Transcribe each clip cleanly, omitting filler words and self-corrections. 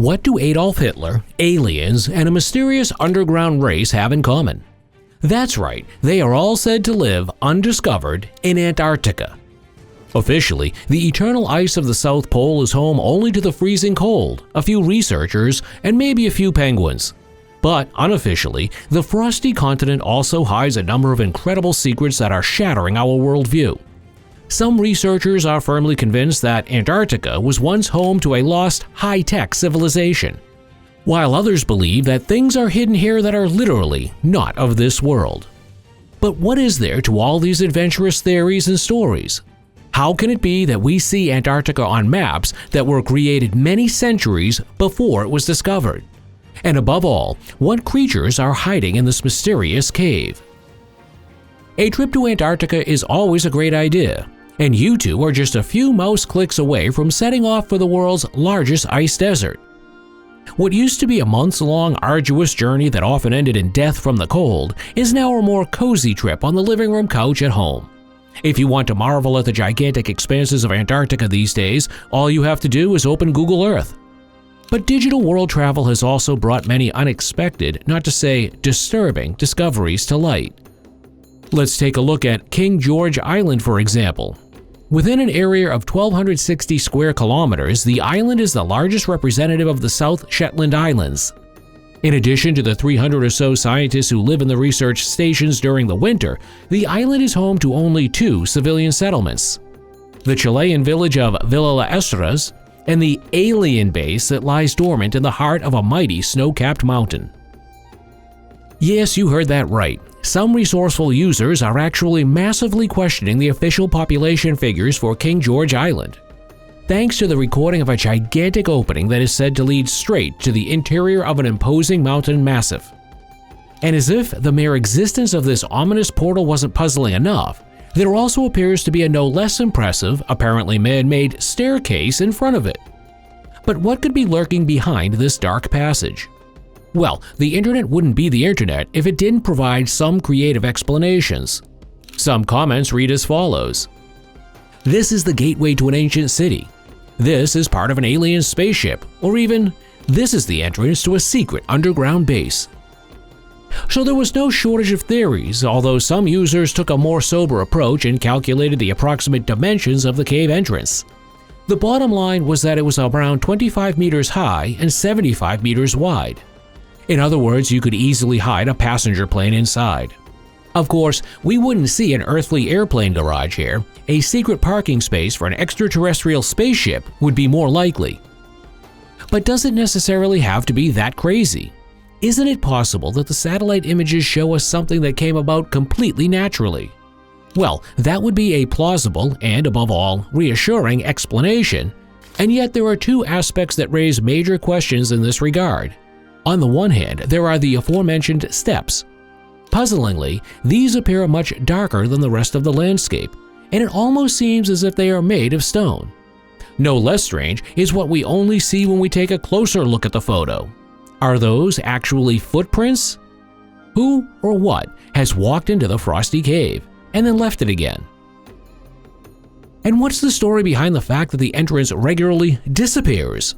What do Adolf Hitler, aliens, and a mysterious underground race have in common? That's right, they are all said to live undiscovered in Antarctica. Officially, the eternal ice of the South Pole is home only to the freezing cold, a few researchers, and maybe a few penguins. But unofficially, the frosty continent also hides a number of incredible secrets that are shattering our worldview. Some researchers are firmly convinced that Antarctica was once home to a lost high-tech civilization, while others believe that things are hidden here that are literally not of this world. But what is there to all these adventurous theories and stories? How can it be that we see Antarctica on maps that were created many centuries before it was discovered? And above all, what creatures are hiding in this mysterious cave? A trip to Antarctica is always a great idea, and you two are just a few mouse clicks away from setting off for the world's largest ice desert. What used to be a months-long arduous journey that often ended in death from the cold is now a more cozy trip on the living room couch at home. If you want to marvel at the gigantic expanses of Antarctica these days, all you have to do is open Google Earth. But digital world travel has also brought many unexpected, not to say disturbing, discoveries to light. Let's take a look at King George Island, for example. Within an area of 1,260 square kilometers, the island is the largest representative of the South Shetland Islands. In addition to the 300 or so scientists who live in the research stations during the winter, the island is home to only 2 civilian settlements: the Chilean village of Villa La Estras and the alien base that lies dormant in the heart of a mighty snow-capped mountain. Yes, you heard that right. Some resourceful users are actually massively questioning the official population figures for King George Island, thanks to the recording of a gigantic opening that is said to lead straight to the interior of an imposing mountain massif. And as if the mere existence of this ominous portal wasn't puzzling enough, there also appears to be a no less impressive, apparently man-made staircase in front of it. But what could be lurking behind this dark passage? Well, the internet wouldn't be the internet if it didn't provide some creative explanations. Some comments read as follows: "This is the gateway to an ancient city. This is part of an alien spaceship," or even, "This is the entrance to a secret underground base." So there was no shortage of theories, although some users took a more sober approach and calculated the approximate dimensions of the cave entrance. The bottom line was that it was around 25 meters high and 75 meters wide. In other words, you could easily hide a passenger plane inside. Of course, we wouldn't see an earthly airplane garage here. A secret parking space for an extraterrestrial spaceship would be more likely. But does it necessarily have to be that crazy? Isn't it possible that the satellite images show us something that came about completely naturally? Well, that would be a plausible and, above all, reassuring explanation. And yet there are 2 aspects that raise major questions in this regard. On the one hand, there are the aforementioned steps. Puzzlingly, these appear much darker than the rest of the landscape, and it almost seems as if they are made of stone. No less strange is what we only see when we take a closer look at the photo. Are those actually footprints? Who or what has walked into the frosty cave and then left it again? And what's the story behind the fact that the entrance regularly disappears?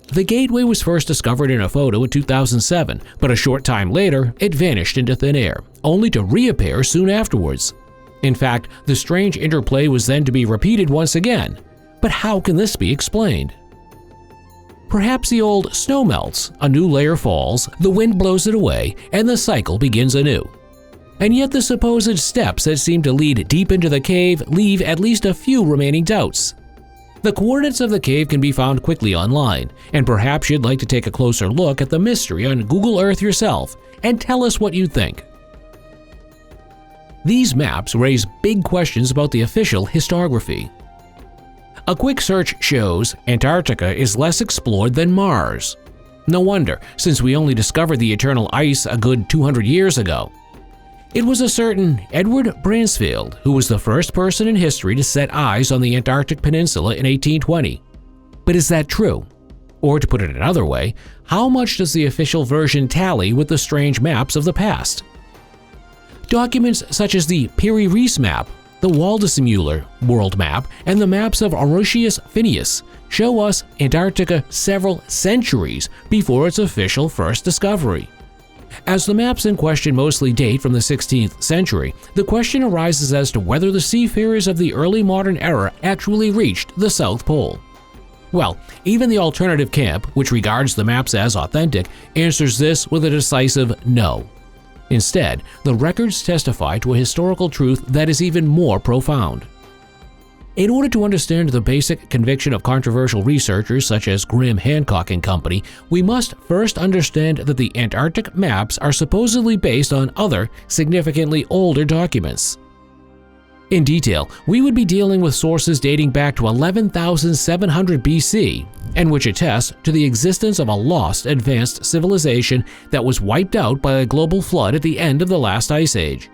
The gateway was first discovered in a photo in 2007, but a short time later, it vanished into thin air, only to reappear soon afterwards. In fact, the strange interplay was then to be repeated once again. But how can this be explained? Perhaps the old snow melts, a new layer falls, the wind blows it away, and the cycle begins anew. And yet the supposed steps that seem to lead deep into the cave leave at least a few remaining doubts. The coordinates of the cave can be found quickly online, and perhaps you'd like to take a closer look at the mystery on Google Earth yourself and tell us what you think. These maps raise big questions about the official histography. A quick search shows Antarctica is less explored than Mars. No wonder, since we only discovered the eternal ice a good 200 years ago. It was a certain Edward Bransfield who was the first person in history to set eyes on the Antarctic Peninsula in 1820. But is that true? Or to put it another way, how much does the official version tally with the strange maps of the past? Documents such as the Piri Reis map The Waldseemüller world map and the maps of Orosius Phineas show us Antarctica several centuries before its official first discovery. As the maps in question mostly date from the 16th century, the question arises as to whether the seafarers of the early modern era actually reached the South Pole. Well, even the alternative camp, which regards the maps as authentic, answers this with a decisive no. Instead, the records testify to a historical truth that is even more profound. In order to understand the basic conviction of controversial researchers such as Graham Hancock and Company, we must first understand that the Antarctic maps are supposedly based on other, significantly older documents. In detail, we would be dealing with sources dating back to 11,700 BC, and which attest to the existence of a lost advanced civilization that was wiped out by a global flood at the end of the last ice age.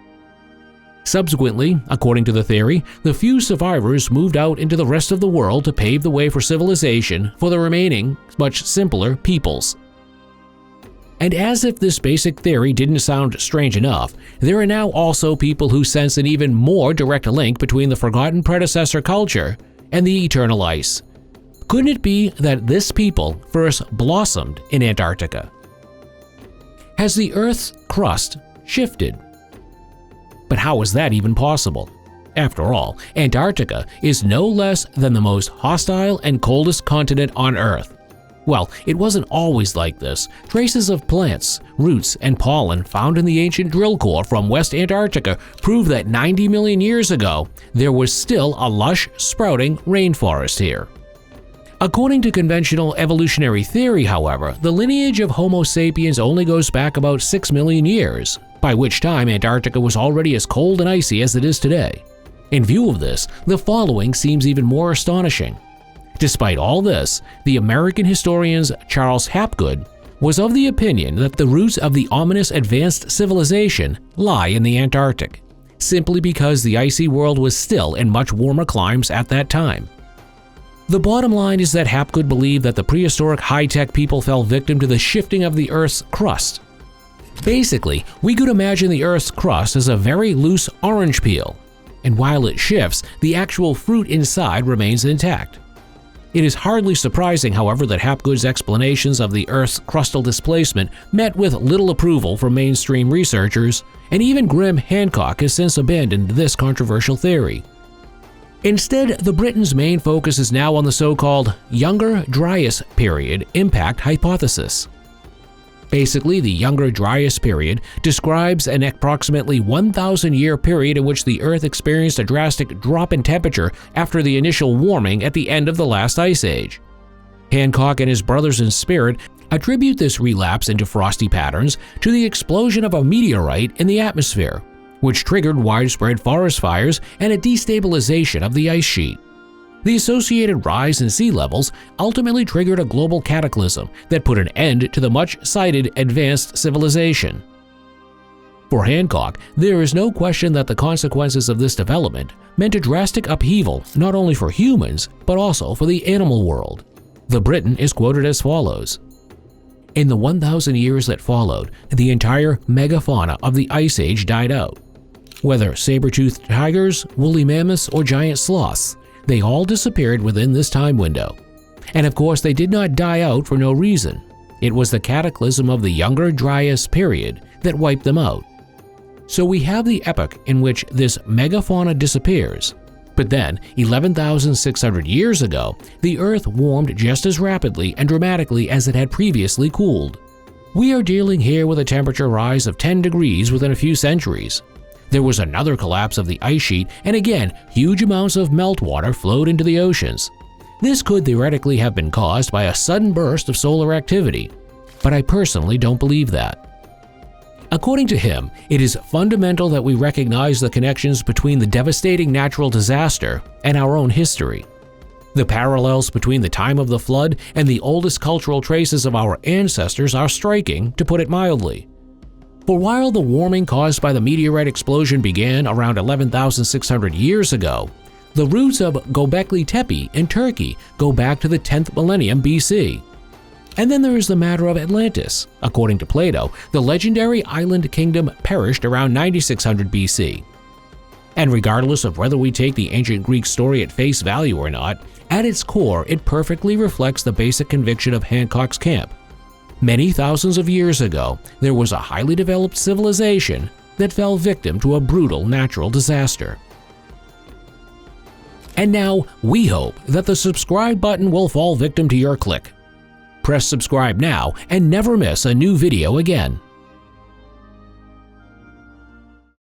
Subsequently, according to the theory, the few survivors moved out into the rest of the world to pave the way for civilization for the remaining, much simpler peoples. And as if this basic theory didn't sound strange enough, there are now also people who sense an even more direct link between the forgotten predecessor culture and the eternal ice. Couldn't it be that this people first blossomed in Antarctica? Has the Earth's crust shifted? But how is that even possible? After all, Antarctica is no less than the most hostile and coldest continent on Earth. Well, it wasn't always like this. Traces of plants, roots, and pollen found in the ancient drill core from West Antarctica prove that 90 million years ago, there was still a lush, sprouting rainforest here. According to conventional evolutionary theory, however, the lineage of Homo sapiens only goes back about 6 million years, by which time Antarctica was already as cold and icy as it is today. In view of this, the following seems even more astonishing. Despite all this, the American historian Charles Hapgood was of the opinion that the roots of the ominous advanced civilization lie in the Antarctic, simply because the icy world was still in much warmer climes at that time. The bottom line is that Hapgood believed that the prehistoric high-tech people fell victim to the shifting of the Earth's crust. Basically, we could imagine the Earth's crust as a very loose orange peel, and while it shifts, the actual fruit inside remains intact. It is hardly surprising, however, that Hapgood's explanations of the Earth's crustal displacement met with little approval from mainstream researchers, and even Graham Hancock has since abandoned this controversial theory. Instead, the Britain's main focus is now on the so-called Younger Dryas period impact hypothesis. Basically, the Younger Dryas period describes an approximately 1,000-year period in which the Earth experienced a drastic drop in temperature after the initial warming at the end of the last ice age. Hancock and his brothers in spirit attribute this relapse into frosty patterns to the explosion of a meteorite in the atmosphere, which triggered widespread forest fires and a destabilization of the ice sheet. The associated rise in sea levels ultimately triggered a global cataclysm that put an end to the much-cited advanced civilization. For Hancock, there is no question that the consequences of this development meant a drastic upheaval not only for humans, but also for the animal world. The Briton is quoted as follows: "In the 1,000 years that followed, the entire megafauna of the Ice Age died out. Whether saber-toothed tigers, woolly mammoths, or giant sloths, they all disappeared within this time window. And of course, they did not die out for no reason. It was the cataclysm of the Younger Dryas period that wiped them out. So we have the epoch in which this megafauna disappears. But then, 11,600 years ago, the Earth warmed just as rapidly and dramatically as it had previously cooled. We are dealing here with a temperature rise of 10 degrees within a few centuries. There was another collapse of the ice sheet, and again, huge amounts of meltwater flowed into the oceans. This could theoretically have been caused by a sudden burst of solar activity, but I personally don't believe that." According to him, it is fundamental that we recognize the connections between the devastating natural disaster and our own history. The parallels between the time of the flood and the oldest cultural traces of our ancestors are striking, to put it mildly. For while the warming caused by the meteorite explosion began around 11,600 years ago, the roots of Göbekli Tepe in Turkey go back to the 10th millennium BC. And then there is the matter of Atlantis. According to Plato, the legendary island kingdom perished around 9600 BC. And regardless of whether we take the ancient Greek story at face value or not, at its core it perfectly reflects the basic conviction of Hancock's camp. Many thousands of years ago, there was a highly developed civilization that fell victim to a brutal natural disaster. And now, we hope that the subscribe button will fall victim to your click. Press subscribe now and never miss a new video again.